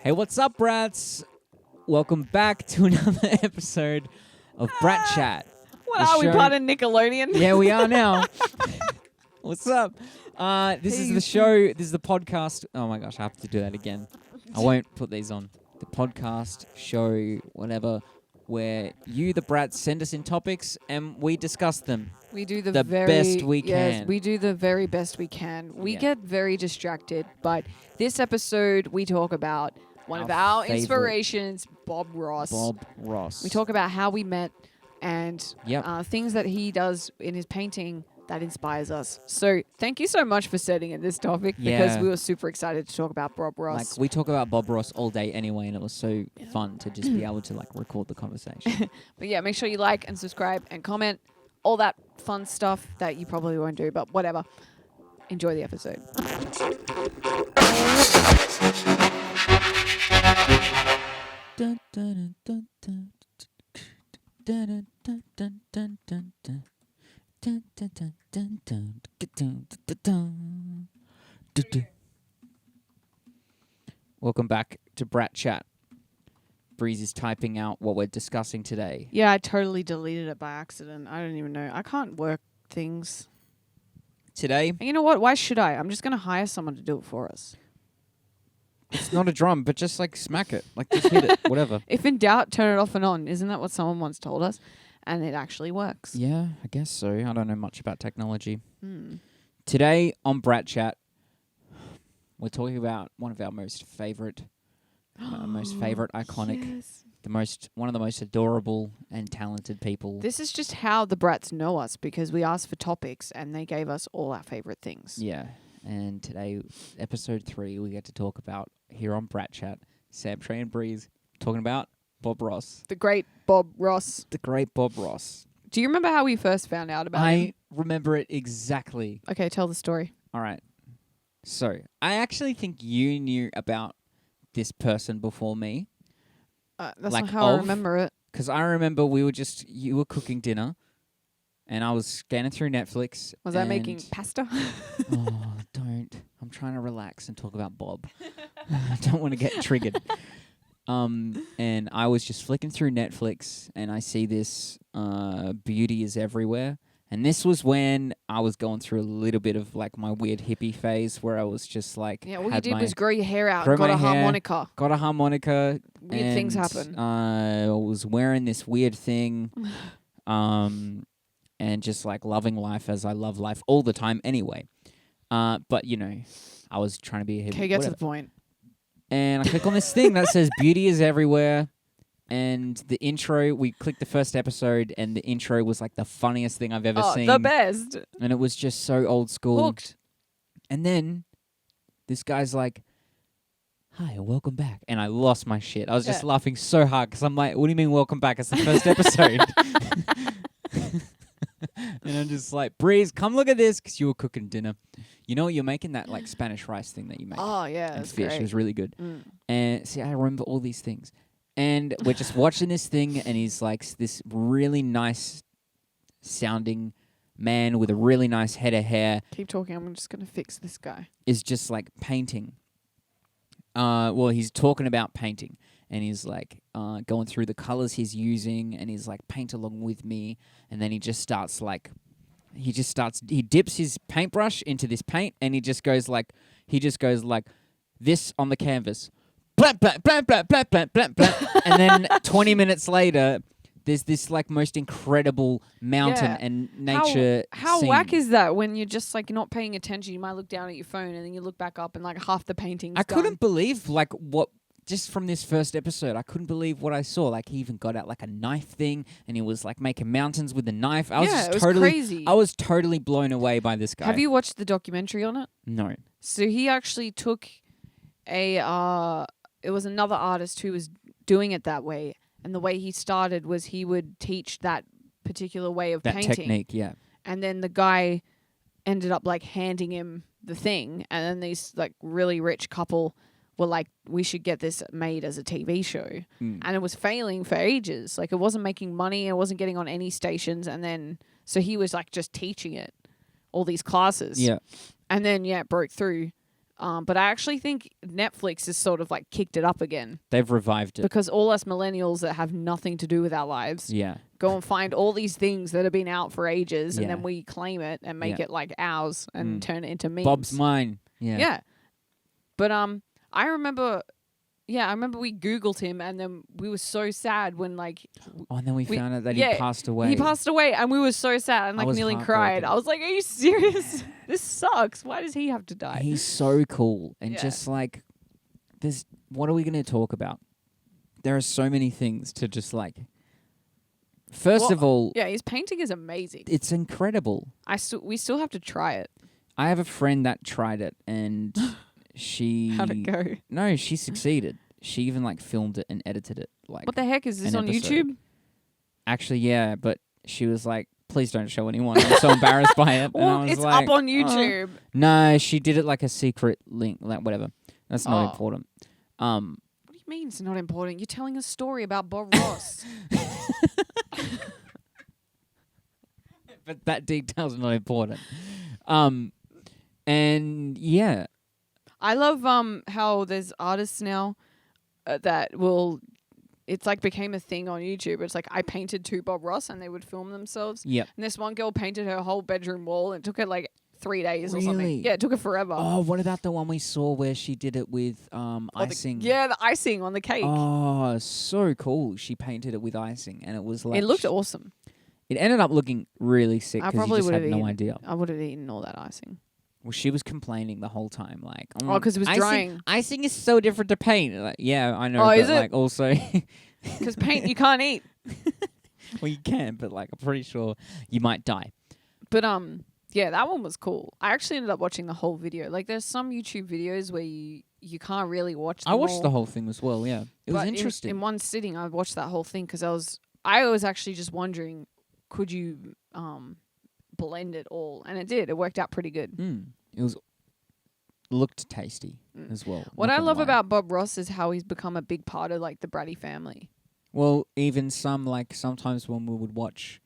Hey, what's up, Brats? Welcome back to another episode of Brat Chat. What the are we, show- part of Nickelodeon? Yeah, we are now. What's up? This is the show. This is the podcast. Oh my gosh, I have to do that again. I won't put these on. The podcast, show, whatever, where you, the Brats, send us in topics and we discuss them. We do the best we Yes, can. we do the very best we can. We Yeah. get very distracted, but this episode we talk about one of our favorite. inspirations, Bob Ross. Bob Ross. We talk about how we met and Yep. things that he does in his painting that inspires us. So thank you so much for setting in this topic because Yeah. we were super excited to talk about Bob Ross. Like, we talk about Bob Ross all day anyway, and it was so fun to just be able to like record the conversation. But yeah, make sure you like and subscribe and comment. All that fun stuff that you probably won't do, but whatever. Enjoy the episode. Dun, dun, dun, dun, dun, dun, dun, dun, dun, dun. Dun, dun, dun, dun, dun, dun, dun, dun, dun, dun. Welcome back to Brat Chat. Breeze is typing out what we're discussing today. Yeah, I totally deleted it by accident. I don't even know. I can't work things. Today, And you know what? Why should I? I'm just going to hire someone to do it for us. it's not a drum, but just like smack it. Like just hit it, whatever. If in doubt, turn it off and on. Isn't that what someone once told us? And it actually works. Yeah, I guess so. I don't know much about technology. Hmm. Today on Brat Chat, we're talking about one of our most favorite, iconic, Yes. one of the most adorable and talented people. This is just how the Brats know us because we asked for topics and they gave us all our favorite things. Yeah, and today, episode 3, we get to talk about here on Brat Chat, Sam, Trey, and Breeze talking about Bob Ross, The great Bob Ross. the great Bob Ross. Do you remember how we first found out about him? I remember it exactly. Okay, tell the story. All right. So, I actually think you knew about this person before me. That's Like not how I of? remember it. Because I remember you were cooking dinner, and I was scanning through Netflix. Was I making pasta? Oh, don't. I'm trying to relax and talk about Bob. I don't want to get triggered. And I was just flicking through Netflix, and I see this Beauty is Everywhere. And this was when I was going through a little bit of like my weird hippie phase where I was just like... Yeah, all you had did my- was grow your hair out, grow got my a hair. harmonica. Got a harmonica. Weird things and, happen. I was wearing this weird thing, and just like loving life as I love life all the time anyway. But you know, I was trying to be a hippie. Okay, get to whatever. the point. And I click on this thing that says "Beauty is Everywhere," and the intro. We clicked the first episode, and the intro was like the funniest thing I've ever seen. The best. And it was just so old school. Hooked. And then this guy's like, "Hi, welcome back." And I lost my shit. I was just Yeah. laughing so hard because I'm like, what do you mean welcome back? It's the first episode. And I'm just like, Breeze, come look at this because you were cooking dinner. You know, you're making that like Spanish rice thing that you make. Oh, yeah, and that's fish. great. It was really good. Mm. And see, I remember all these things. And we're just watching this thing, and he's like this really nice sounding man with a really nice head of hair Keep talking. I'm just going to fix this guy. is just like painting. Well, he's talking about painting, and he's like going through the colors he's using, and he's like, paint along with me. And then he dips his paintbrush into this paint, and he just goes like this on the canvas. Blam, blam, blam, blam, blam, blam, blam, blam. And then 20 minutes later, there's this like most incredible mountain Yeah. and nature How scene. whack is that when you're just like not paying attention? You might look down at your phone and then you look back up and like half the painting's I done. couldn't believe like what just from this first episode. I couldn't believe what I saw. Like he even got out like a knife thing, and he was like making mountains with the knife. I was Yeah, just it was totally crazy. I was totally blown away by this guy. Have you watched the documentary on it? No. So he actually took it was another artist who was doing it that way. And the way he started was he would teach that particular way of That painting. technique, yeah. And then the guy ended up like handing him the thing. And then these like really rich couple were like, we should get this made as a TV show. Mm. And it was failing for ages. Like it wasn't making money. It wasn't getting on any stations. And then, so he was like just teaching it, all these classes. Yeah. And then, yeah, it broke through. But I actually think Netflix has sort of like kicked it up again They've revived it. because all us millennials that have nothing to do with our lives Yeah. go and find all these things that have been out for ages, and Yeah. then we claim it and make Yeah. it like ours and turn it into memes. Bob's mine. Yeah. Yeah. But I remember we Googled him, and then we were so sad when like Oh, and then we found out that yeah, he passed away. he passed away, and we were so sad and I like was nearly heartbroken. cried. I was like, "Are you serious? This sucks. Why does he have to die?" He's so cool. And Yeah. just like, what are we going to talk about? There are so many things to just like, first of all, Yeah, his painting is amazing. it's incredible. We still have to try it. I have a friend that tried it and she... How'd it go? No, she succeeded. She even like filmed it and edited it. Like, What the heck is this an on episode. YouTube? Actually, yeah, but she was like, please don't show anyone. I'm so embarrassed by it. And I Well, was it's like, up on "Oh." YouTube. No, she did it like a secret link, like whatever. That's not Oh. important. What do you mean it's not important? You're telling a story about Bob Ross. But that detail's not important. And yeah, I love how there's artists now that will. It's like became a thing on YouTube. It's like I painted to Bob Ross, and they would film themselves. yep. And this one girl painted her whole bedroom wall, and it took her like 3 days or Really? something. Yeah, it took her forever. Oh, what about the one we saw where she did it with icing? Yeah, the icing on the cake. Oh, so cool. She painted it with icing, and it was like It looked awesome. It ended up looking really sick I because you probably just would had have no eaten. idea. I would have eaten all that icing. Well, she was complaining the whole time, like, Oh, 'cause it was icing, drying. Icing is so different to paint. Like, yeah, I know. Oh, but is it? like also, Because paint you can't eat. well, you can, but like, I'm pretty sure you might die. But yeah, that one was cool. I actually ended up watching the whole video. Like, there's some YouTube videos where you can't really watch them I watched all. the whole thing as well. Yeah, it was But interesting. In one sitting, I watched that whole thing because I was actually just wondering, could you blend it all? And it did. It worked out pretty good. It was looked tasty as well. What not I gonna love lie. about Bob Ross is how he's become a big part of like the Bratty family. Well, even sometimes when we would watch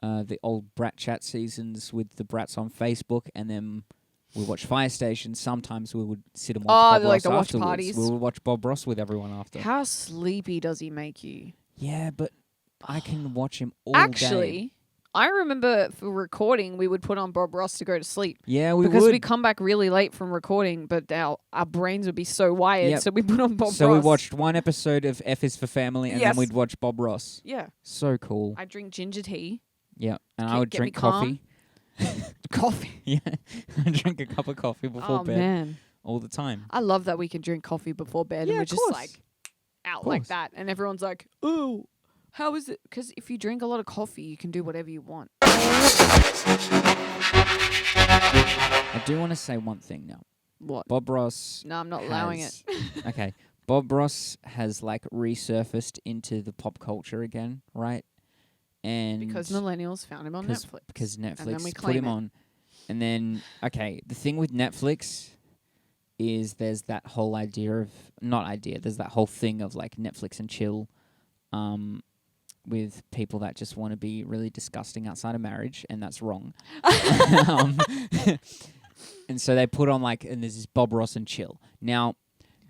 the old Brat chat seasons with the Brats on Facebook, and then we watch Fire Station. Sometimes we would sit and watch Bob they're like Ross the watch afterwards. parties. We would watch Bob Ross with everyone after. How sleepy does he make you? Yeah, but I can watch him all day. Actually, I remember for recording, we would put on Bob Ross to go to sleep. Yeah, we Because would. we come back really late from recording, but our brains would be so wired, Yep. so we put on Bob so Ross. we watched one episode of F is for Family, and Yes. then we'd watch Bob Ross. Yeah. So cool. I drink ginger tea. Yeah, and Get- I would get me drink coffee. Coffee. Yeah, I drink a cup of coffee before Oh, bed man. all the time. I love that we can drink coffee before bed Yeah, and we're of just course. like out like course. that. And everyone's like, oh, how is it? Because if you drink a lot of coffee, you can do whatever you want. I do want to say one thing now. What? Bob Ross. No, I'm not allowing it. has- Okay, Bob Ross has like resurfaced into the pop culture again, right? And Because millennials found him on Netflix. because then Netflix we put claim him it. on, and then okay, the thing with Netflix is there's that whole there's that whole thing of like Netflix and chill, with people that just want to be really disgusting outside of marriage, and that's wrong. um, and so they put on like, and there's this Bob Ross and chill. Now,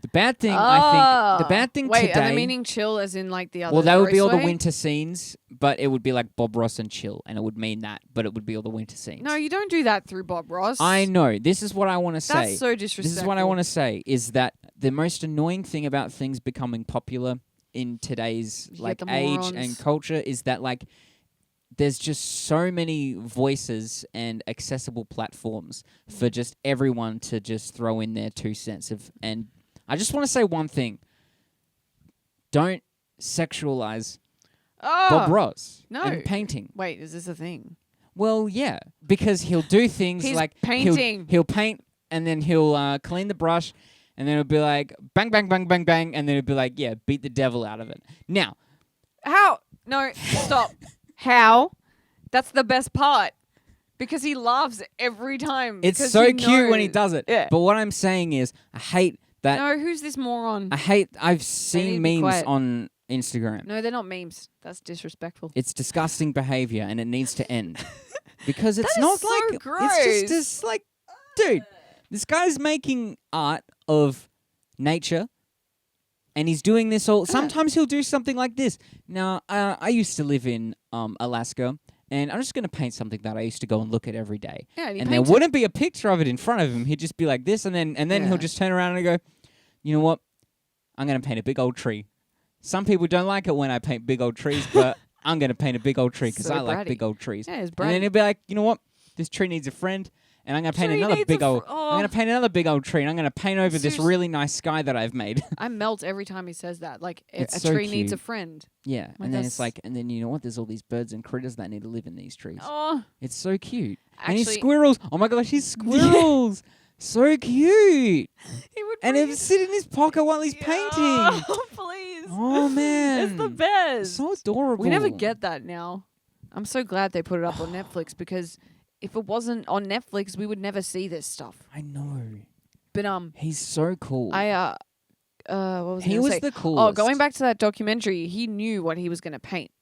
the bad thing, I think, the bad thing Wait, today. are they meaning chill as in like the other well, that would be all the Raceway? winter scenes, but it would be like Bob Ross and chill, and it would mean that, but it would be all the winter scenes. No, you don't do that through Bob Ross. I know. This is what I want to say. That's so disrespectful. This is what I want to say is that the most annoying thing about things becoming popular in today's You like get the age morons. and culture is that like there's just so many voices and accessible platforms for just everyone to just throw in their 2 cents of. And I just want to say one thing: don't sexualize Oh, Bob Ross no. and painting. Wait, is this a thing? Well, yeah, because he'll do things He's like painting. He'll paint, and then he'll clean the brush, and then it'll be like bang, bang, bang, bang, bang, and then it'll be like, yeah, beat the devil out of it. Now, How? No, stop. How? That's the best part. Because he laughs every time. it's because so he cute when he knows. does it. Yeah. But what I'm saying is, I hate that. No, who's this moron? I've need seen to be memes quiet. on Instagram. No, they're not memes. That's disrespectful. It's disgusting behavior, and it needs to end because it's That is not so like gross. it's just like, dude. This guy's making art of nature, and he's doing this all. Sometimes he'll do something like this. Now, I used to live in Alaska, and I'm just going to paint something that I used to go and look at every day. Yeah, and there wouldn't be a picture of it in front of him. He'd just be like this, and then he'll just turn around and go, you know what? I'm going to paint a big old tree. Some people don't like it when I paint big old trees, but I'm going to paint a big old tree because I like big old trees. Yeah, it's and then he'll be like, you know what? This tree needs a friend. And I'm going to paint another big old... I'm going to paint another big old tree, and I'm going to paint over this really nice sky that I've made. I melt every time he says that. Like, a so tree needs cute. a friend. Yeah, and then it's like... And then you know what? There's all these birds and critters that need to live in these trees. Oh. It's so cute. Actually, and he's squirrels. Oh my gosh, he's squirrels. So cute. He would and he'll sit in his pocket while he's painting. Oh, please. Oh, man. It's the best. So adorable. We never get that now. I'm so glad they put it up on Netflix because... If it wasn't on Netflix, we would never see this stuff. I know. But he's so cool. what was he I was say? the coolest. Oh, going back to that documentary, he knew what he was going to paint.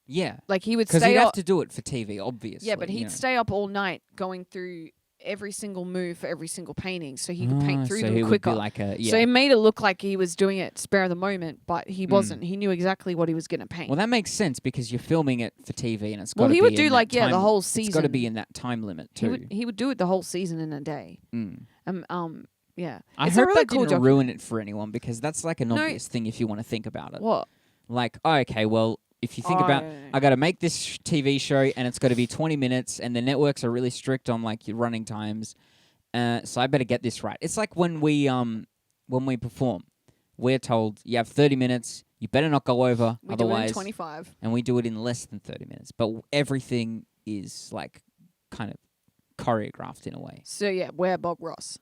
Yeah. Like he would stay stay up. Because he'd up have to do it for TV, obviously. Yeah, but he'd stay up all night going through every single move for every single painting so he could paint through them he quicker. Would be like a, So he made it look like he was doing it spare of the moment, but he wasn't. He knew exactly what he was going to paint. Well, that makes sense because you're filming it for TV and it's got to be he would do in like, that time, the whole season. It's got to be in that time limit too. He would do it the whole season in a day. Yeah. I it's hope a really that cool didn't ruin it for anyone because that's like an obvious thing if you want to think about it. What? Like, okay, well, if you think about, I got to make this TV show and it's got to be 20 minutes and the networks are really strict on like your running times. So I better get this right. It's like when we perform, we're told you have 30 minutes. You better not go over, we otherwise. Do it in 25. And we do it in less than 30 minutes. But everything is like kind of choreographed in a way. So yeah, we're Bob Ross.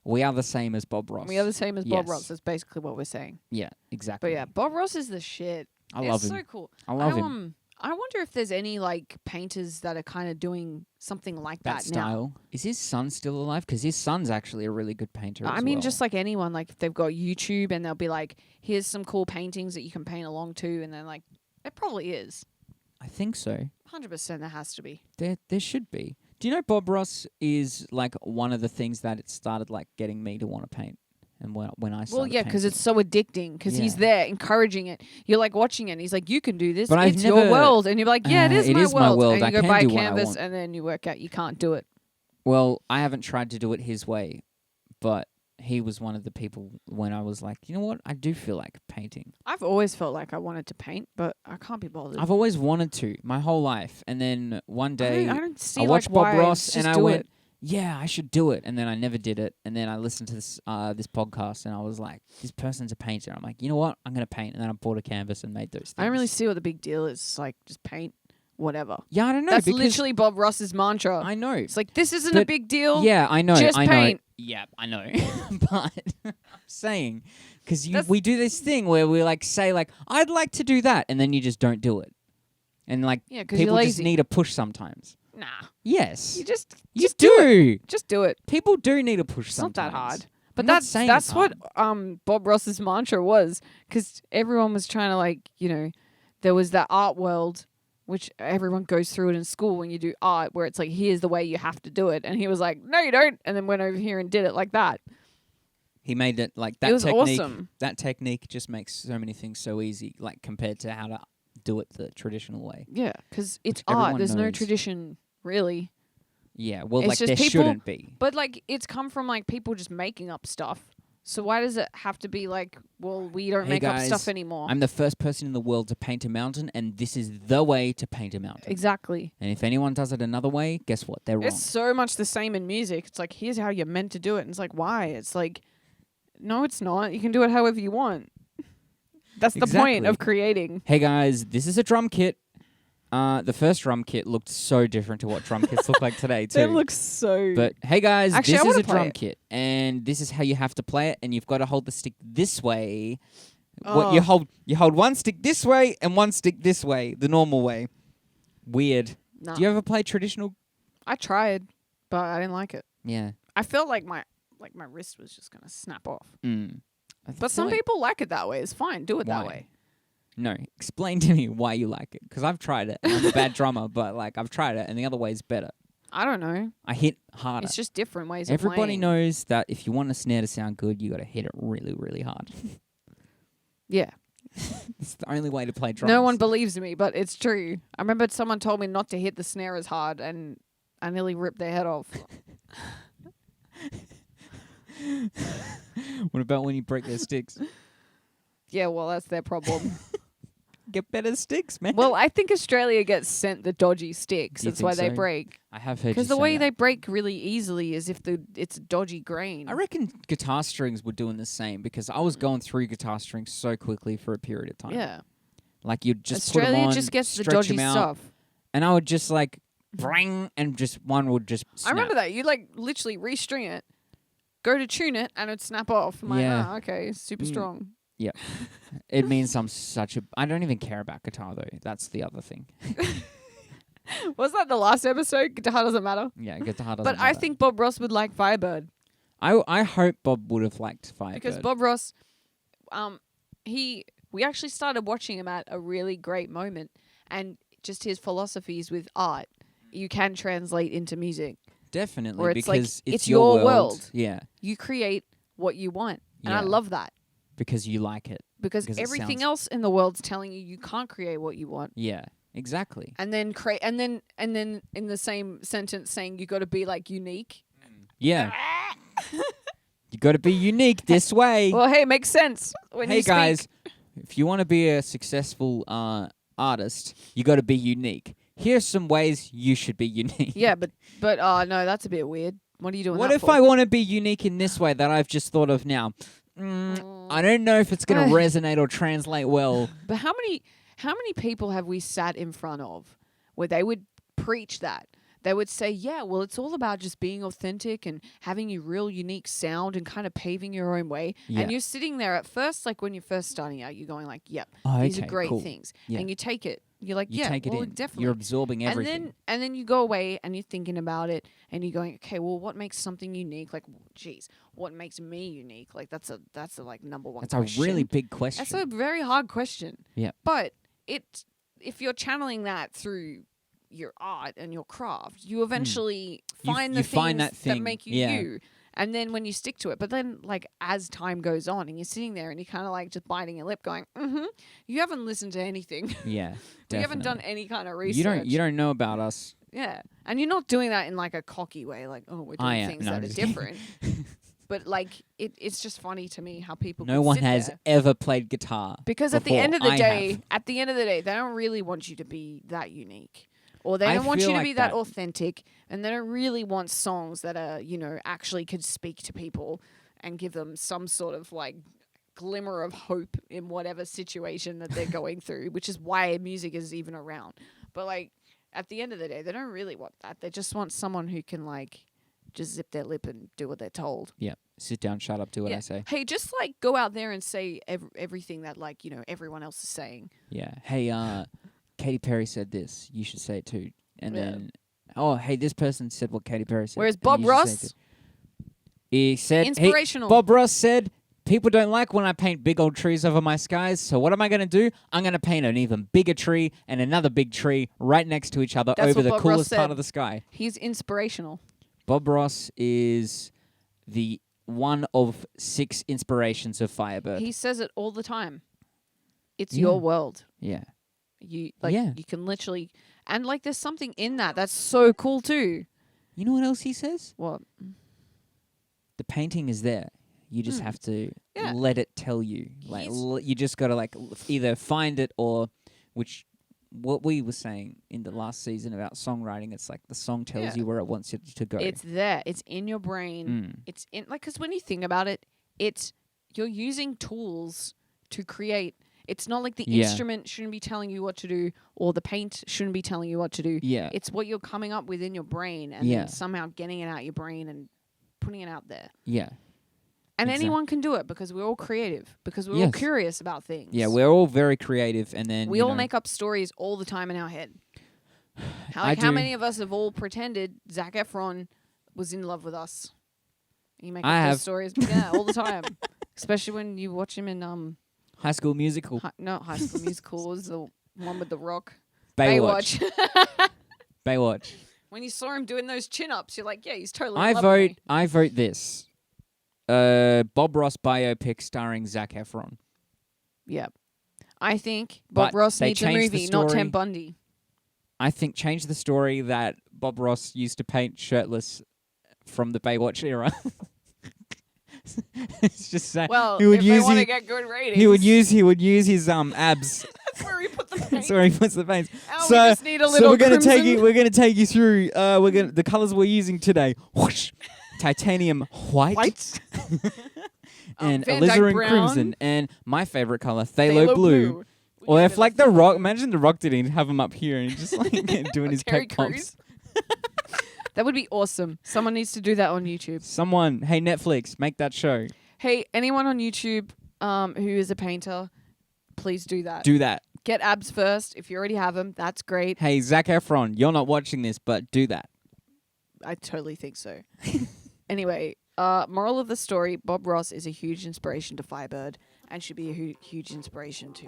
We are the same as Bob Ross. We are the same as Bob Ross. That's basically what we're saying. Yeah, exactly. But yeah, Bob Ross is the shit. I love him. It's so cool. I love him. I wonder if there's any like painters that are kind of doing something like that style. now. Is his son still alive? Because his son's actually a really good painter. I mean, just like anyone, like if they've got YouTube and they'll be like, "Here's some cool paintings that you can paint along to," and then like, it probably is. I think so. 100%, there has to be. There should be. Do you know Bob Ross is like one of the things that it started like getting me to want to paint? And when I started well, yeah, because painting. it's so addicting. Because he's there encouraging it. You're like watching it. And he's like, "You can do this. But it's your world." And you're like, "Yeah, it is my world." And you go buy a canvas, and then you work out you can't do it. Well, I haven't tried to do it his way, but he was one of the people when I was like, you know what, I do feel like painting. I've always felt like I wanted to paint, but I can't be bothered. I've always wanted to my whole life, and then one day I don't see I watched like Bob Ross, and I went, it. yeah, I should do it. And then I never did it. And then I listened to this podcast, and I was like, this person's a painter. I'm like, you know what? I'm going to paint. And then I bought a canvas and made those things. I don't really see what the big deal is. It's like, just paint whatever. Yeah, I don't know. That's literally Bob Ross's mantra. I know. It's like, this isn't a big deal. Yeah, I know. Just paint. Yeah, I know. But I'm saying, because we do this thing where we like say, like, I'd like to do that. And then you just don't do it. And like, people just need a push sometimes. Nah. Yes. You just do it. Just do it. People do need a push it's sometimes. Not that hard. But that's what Bob Ross's mantra was, because everyone was trying to like, there was that art world, which everyone goes through it in school when you do art, where it's like, here's the way you have to do it. And he was like, no, you don't. And then went over here and did it like that. He made it like that. It was technique, awesome. That technique just makes so many things so easy, like compared to how to do it the traditional way. Yeah, because it's art. There's no tradition, really. Yeah, well, it's like just there people, shouldn't be. But like it's come from like people just making up stuff. So why does it have to be like, well, we don't make up stuff anymore? I'm the first person in the world to paint a mountain, and this is the way to paint a mountain. Exactly. And if anyone does it another way, guess what? They're wrong. It's so much the same in music. It's like, here's how you're meant to do it. And it's like, why? It's like, no, it's not. You can do it however you want. That's the point of creating. Hey guys, this is a drum kit. The first drum kit looked so different to what drum kits look like today too. It looks so... But hey guys, actually, this is a drum kit, and this is how you have to play it, and you've got to hold the stick this way. What you hold one stick this way and one stick this way, the normal way. Weird. Nah. Do you ever play traditional? I tried, but I didn't like it. Yeah. I felt like my wrist was just gonna snap off. But some people like it that way. It's fine. Do it that way. No, explain to me why you like it. Because I've tried it. I'm a bad drummer, but like I've tried it, and the other way is better. I don't know. I hit harder. It's just different ways Everybody of playing. knows that if you want a snare to sound good, you got to hit it really, really hard. Yeah. It's the only way to play drums. No one believes me, but it's true. I remember someone told me not to hit the snare as hard, and I nearly ripped their head off. What about when you break their sticks? Yeah, well, that's their problem. Get better sticks, man. Well, I think Australia gets sent the dodgy sticks. Do you That's why think they so? break. I have heard Because you the say way that. they break really easily is if it's dodgy grain. I reckon guitar strings were doing the same because I was going through guitar strings so quickly for a period of time. Yeah. Like you'd just put Australia them on, just gets the stretch dodgy 'em out, stuff. and I would just like bring, and just one would just snap. I remember that. You like literally restring it, go to tune it, and it'd snap off. I'm like, Yeah. okay, super strong. Yeah. It means I'm such a... I don't even care about guitar, though. That's the other thing. Was that the last episode? Guitar doesn't matter. Yeah, guitar doesn't But I matter. think Bob Ross would like Fyre Byrd. I hope Bob would have liked Fyre Because Byrd. Bob Ross, we actually started watching him at a really great moment, and just his philosophies with art, you can translate into music. Definitely, Where it's like, because it's your your world. Yeah, You create what you want, and I Yeah. love that because you like it. because Because it everything sounds- else in the world's telling you can't create what you want, Yeah, exactly. and then and then in the same sentence saying you got to be like unique. Yeah. You got to be unique this way. Well, hey, it makes sense when Hey you speak. guys, if you want to be a successful artist, you got to be unique. Here's some ways you should be unique. Yeah, but no, that's a bit weird. What are you doing? What that if for? I want to be unique in this way that I've just thought of now? I don't know if it's going to resonate or translate well. But how many people have we sat in front of where they would preach that? They would say, yeah, well, it's all about just being authentic and having your real unique sound and kind of paving your own way. Yeah. And you're sitting there at first, like when you're first starting out, you're going like, yep, Oh, these are okay, great cool. things. Yeah. And you take it. You're like, You yeah, take it well, in. definitely. You're absorbing everything. And then you go away and you're thinking about it and you're going, okay, well, what makes something unique? Like, geez, what makes me unique? Like that's a like number one That's question. a really big question. That's a very hard question. Yeah. But if you're channeling that through your art and your craft, you eventually find the you things find that thing, make you yeah. you. And then when you stick to it, but then like as time goes on and you're sitting there and you're kind of like just biting your lip going, you haven't listened to anything. Yeah, You haven't done definitely. any kind of research. You don't know about us. Yeah. And you're not doing that in like a cocky way, like, oh, we're I doing am. things No, that I'm are just kidding. different. But like it's just funny to me how people No can one sit has there. ever played guitar. Because at the before. end of the I day, have. they don't really want you to be that unique. Or they I don't want you feel to like be that that. authentic, and they don't really want songs that are, actually could speak to people and give them some sort of like glimmer of hope in whatever situation that they're going through, which is why music is even around. But like at the end of the day, they don't really want that. They just want someone who can like just zip their lip and do what they're told. Yeah, sit down, shut up, do what I say. Hey, just like go out there and say everything that like, everyone else is saying. Yeah. Hey, Katy Perry said this. You should say it too. And Yeah. then, oh, hey, this person said what Katy Perry said. Whereas and Bob you should say it Ross, too. He said, inspirational. Bob Ross said, people don't like when I paint big old trees over my skies. So what am I going to do? I'm going to paint an even bigger tree and another big tree right next to each other That's over what the Bob Ross coolest part said. of the sky. He's inspirational. Bob Ross is the one of 6 inspirations of Fyre Byrd. He says it all the time. It's Yeah. your world. Yeah. You Yeah. you can literally, and like there's something in that's so cool too. You know what else he says? What? The painting is there. You just have to Yeah. let it tell you. Like He's- you just got to like either find it or what we were saying in the last season about songwriting. It's like the song tells Yeah. you where it wants you to go. It's there. It's in your brain. Mm. It's in because when you think about it, you're using tools to create. It's not like the Yeah. instrument shouldn't be telling you what to do or the paint shouldn't be telling you what to do. Yeah. It's what you're coming up with in your brain and Yeah. then somehow getting it out your brain and putting it out there. Yeah. And Exact- anyone can do it because we're all creative, because we're all Yes. curious about things. Yeah, we're all very creative, and then we you all know, make up stories all the time in our head. I How do. many of us have all pretended Zac Efron was in love with us? You make up I those have. stories, yeah, all the time. Especially when you watch him in High School Musical, High School Musical was the one with the Rock. Baywatch. Baywatch. When you saw him doing those chin-ups, you're like, yeah, he's totally in love with me. I vote this. Bob Ross biopic starring Zac Efron. Yeah. I think Bob But Ross they needs a changed the movie, not story. Ted Bundy. I think change the story that Bob Ross used to paint shirtless from the Baywatch era. It's just saying. Well, he would if use they want to get good ratings. he would use his abs. That's where he put the paint. That's where he puts the paints. Oh, So- we just need a little we're gonna crimson. we're gonna take you through the colours we're using today. Whoosh, titanium white. And Van Dyke alizarin brown. crimson, and my favorite color, phthalo blue. We Or gave if it like a the Rock, imagine the Rock didn't have him up here and just like doing his Terry pec Crews. pumps. That would be awesome. Someone needs to do that on YouTube. Someone, hey Netflix, make that show. Hey, anyone on YouTube who is a painter, please do that. Do that. Get abs first. If you already have them, that's great. Hey Zac Efron, you're not watching this, but do that. I totally think so. Anyway, moral of the story, Bob Ross is a huge inspiration to Fyre Byrd and should be a huge inspiration to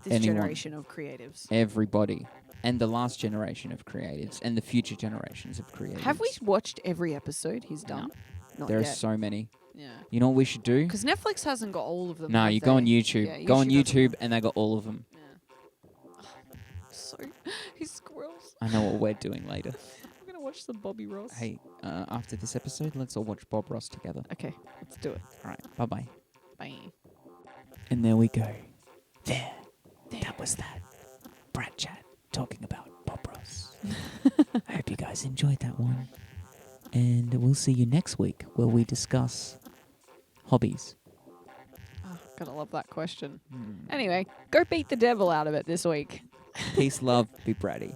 this Anyone. generation of creatives. Everybody. And the last generation of creatives and the future generations of creatives. Have we watched every episode he's done? Not There are yet. so many. Yeah. You know what we should do? Because Netflix hasn't got all of them. No, have you go on they? YouTube. Yeah, Go on YouTube YouTube and they got all of them. So, he's squirrels. I know what we're doing later. I'm going to watch some Bobby Ross. Hey, after this episode, let's all watch Bob Ross together. Okay, let's do it. All right, bye-bye. Bye. And there we go. There. That was that. Brat chat talking about Bob Ross. I hope you guys enjoyed that one. And we'll see you next week where we discuss hobbies. Oh, gotta love that question. Anyway, go beat the devil out of it this week. Peace, love, be bratty.